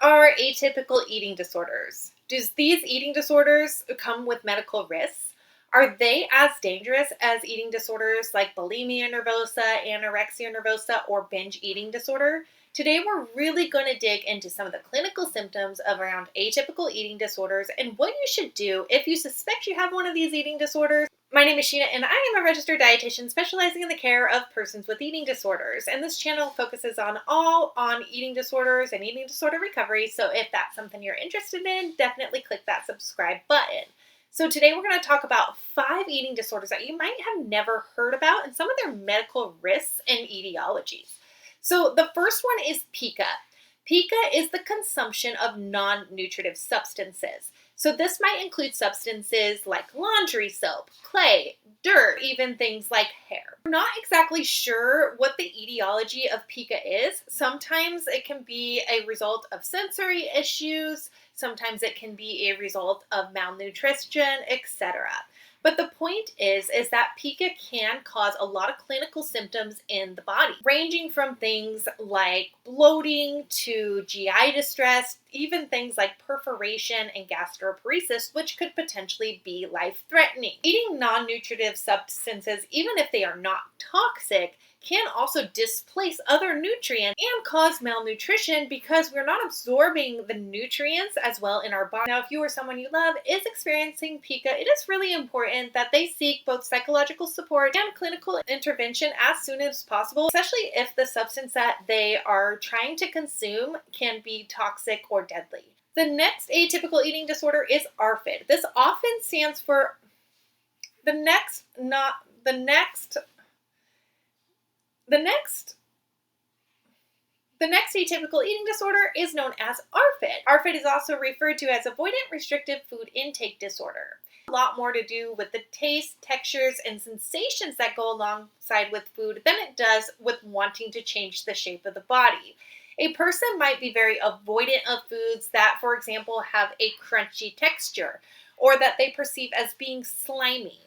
are atypical eating disorders? Do these eating disorders come with medical risks? Are they as dangerous as eating disorders like bulimia nervosa, anorexia nervosa, or binge eating disorder? Today, we're really going to dig into some of the clinical symptoms of around atypical eating disorders and what you should do if you suspect you have one of these eating disorders. My name is Shena, and I am a registered dietitian specializing in the care of persons with eating disorders. And this channel focuses on eating disorders and eating disorder recovery. So if that's something you're interested in, definitely click that subscribe button. So today we're going to talk about 5 eating disorders that you might have never heard about and some of their medical risks and etiologies. So the first one is Pica. Pica is the consumption of non-nutritive substances. So this might include substances like laundry soap, clay, dirt, even things like hair. We're not exactly sure what the etiology of Pica is. Sometimes it can be a result of sensory issues. Sometimes it can be a result of malnutrition, etc. But the point is that Pica can cause a lot of clinical symptoms in the body, ranging from things like bloating to GI distress, even things like perforation and gastroparesis, which could potentially be life-threatening. Eating non-nutritive substances, even if they are not toxic, can also displace other nutrients and cause malnutrition because we're not absorbing the nutrients as well in our body. Now, if you or someone you love is experiencing Pica, it is really important that they seek both psychological support and clinical intervention as soon as possible, especially if the substance that they are trying to consume can be toxic or deadly. The next atypical eating disorder is ARFID. This often stands for the next atypical eating disorder is known as ARFID. ARFID is also referred to as Avoidant Restrictive Food Intake Disorder. A lot more to do with the taste, textures, and sensations that go alongside with food than it does with wanting to change the shape of the body. A person might be very avoidant of foods that, for example, have a crunchy texture or that they perceive as being slimy.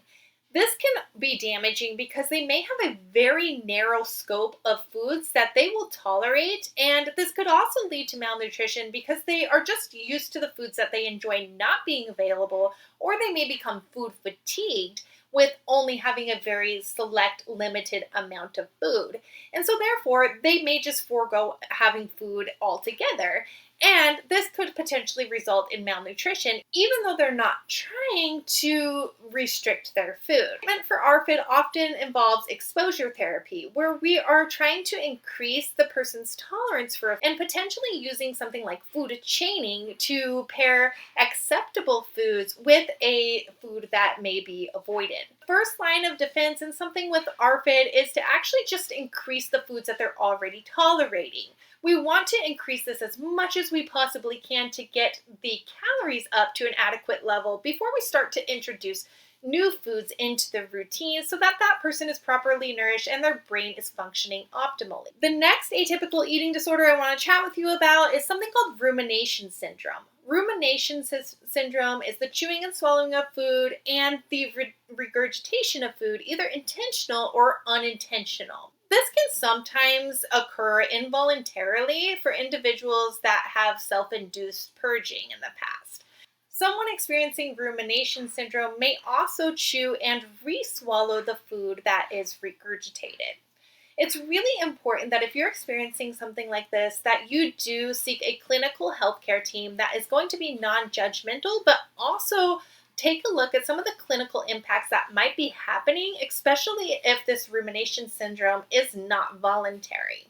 This can be damaging because they may have a very narrow scope of foods that they will tolerate, and this could also lead to malnutrition because they are just used to the foods that they enjoy not being available, or they may become food fatigued with only having a very select, limited amount of food. And so therefore, they may just forego having food altogether. And this could potentially result in malnutrition, even though they're not trying to restrict their food. Treatment for ARFID often involves exposure therapy, where we are trying to increase the person's tolerance for and potentially using something like food chaining to pair acceptable foods with a food that may be avoided. First line of defense in something with ARFID is to actually just increase the foods that they're already tolerating. We want to increase this as much as we possibly can to get the calories up to an adequate level before we start to introduce new foods into the routine so that that person is properly nourished and their brain is functioning optimally. The next atypical eating disorder I want to chat with you about is something called rumination syndrome. Rumination syndrome is the chewing and swallowing of food and the regurgitation of food, either intentional or unintentional. This can sometimes occur involuntarily for individuals that have self-induced purging in the past. Someone experiencing rumination syndrome may also chew and re-swallow the food that is regurgitated. It's really important that if you're experiencing something like this, that you do seek a clinical healthcare team that is going to be non-judgmental, but also take a look at some of the clinical impacts that might be happening, especially if this rumination syndrome is not voluntary.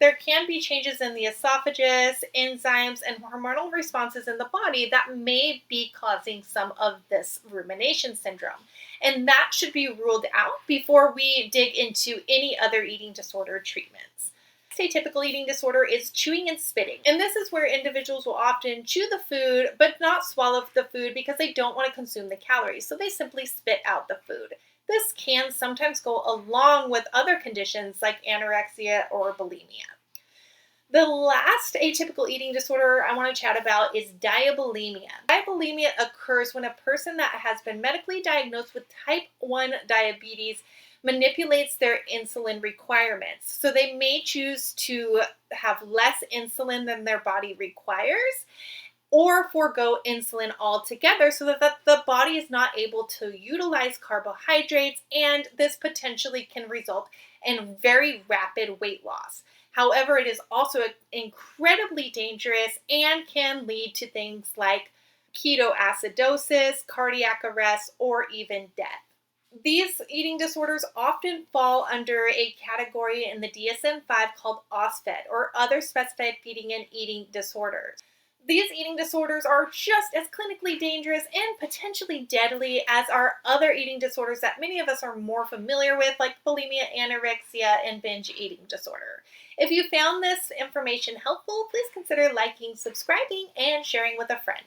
There can be changes in the esophagus, enzymes, and hormonal responses in the body that may be causing some of this rumination syndrome. And that should be ruled out before we dig into any other eating disorder treatments. Atypical eating disorder is chewing and spitting. And this is where individuals will often chew the food but not swallow the food because they don't want to consume the calories. So they simply spit out the food. This can sometimes go along with other conditions like anorexia or bulimia. The last atypical eating disorder I want to chat about is diabulimia. Diabulimia occurs when a person that has been medically diagnosed with type 1 diabetes manipulates their insulin requirements. So they may choose to have less insulin than their body requires, or forego insulin altogether so that the body is not able to utilize carbohydrates, and this potentially can result in very rapid weight loss. However, it is also incredibly dangerous and can lead to things like ketoacidosis, cardiac arrest, or even death. These eating disorders often fall under a category in the DSM-5 called ARFID, or other specified feeding and eating disorders. These eating disorders are just as clinically dangerous and potentially deadly as are other eating disorders that many of us are more familiar with, like bulimia, anorexia, and binge eating disorder. If you found this information helpful, please consider liking, subscribing, and sharing with a friend.